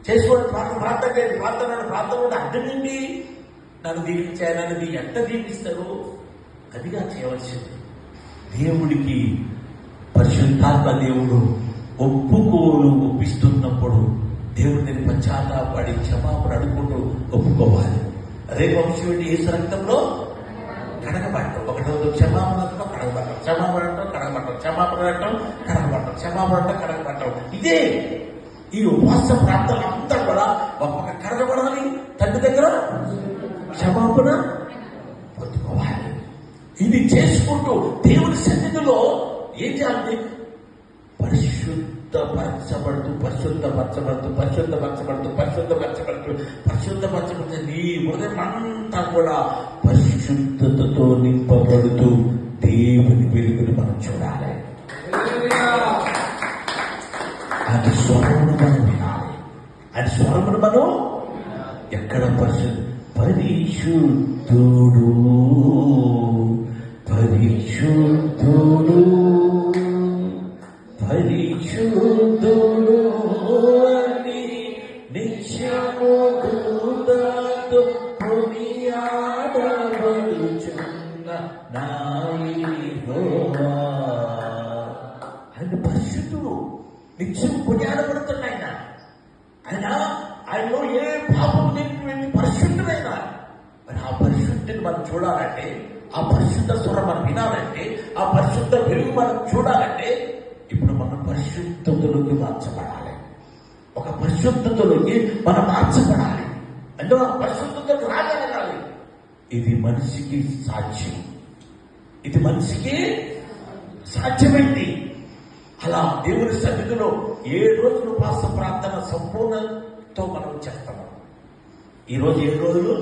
చేసుకోండి ప్రార్థన అడ్డం ఏంటి? నన్ను దీవించాయని మీ ఎంత దీవిస్తారు? అదిగా చేయవలసింది. దేవుడికి పరిశుద్ధాత్మ దేవుడు ఒప్పిస్తున్నప్పుడు దేవుడిని పశ్చాత్తాపడి క్షమాపణ అడుగుకుంటూ ఒప్పుకోవాలి. రేపు వంశం యేసు రక్తంలో కడగబట్టం. ఒకటో క్షమాపణతో కడగబట్టం, కడగబట్టం. ఇదే ఈ ఉపవాస ప్రార్థన అంతా కూడా ఒక్కొక్క కడగబడాలి, తండ్రి దగ్గర క్షమాపణ పొందుకోవాలి. ఇది చేసుకుంటూ దేవుని సన్నిధిలో ఏం చేయాలి? పరిశుద్ధపరచబడుతూ నీ హృదయం అంతా కూడా పరిశుద్ధతతో నింపబడుతూ దేవుని వెలుగుని మనం చూడాలి. అది స్వరమును మనం వినాలి. అది స్వరమును మనం ఎక్కడ పరిశుద్ధుడు అని నిత్యము దూతతో కొనియాడబడుచున్న నా యెహోవా. ఆయన పరిశుద్ధుడు, నిత్యం కొనియాడబడుతున్నాయన. ఆయనలో ఏ పాపం లేని పరిశుద్ధుడైన. మరి ఆ పరిశుద్ధిని మనం చూడాలంటే, ఆ పరిశుద్ధ స్వరం మనం వినాలంటే, ఆ పరిశుద్ధ వెలుగు మనం చూడాలంటే ఇప్పుడు మనం పరిశుద్ధతలోకి మార్చబడాలి. ఒక పరిశుద్ధతలోకి మనం మార్చబడాలి. అంటే ఆ పరిశుద్ధతకు రాగలగాలి. ఇది మనిషికి సాధ్యం. ఇది మనిషికి సాధ్యమైంది. అలా దేవుని సన్నిధిలో 7 రోజులు ఉపవాస ప్రార్థన సంపూర్ణతో మనం చేస్తాము. ఈరోజు 7 రోజులు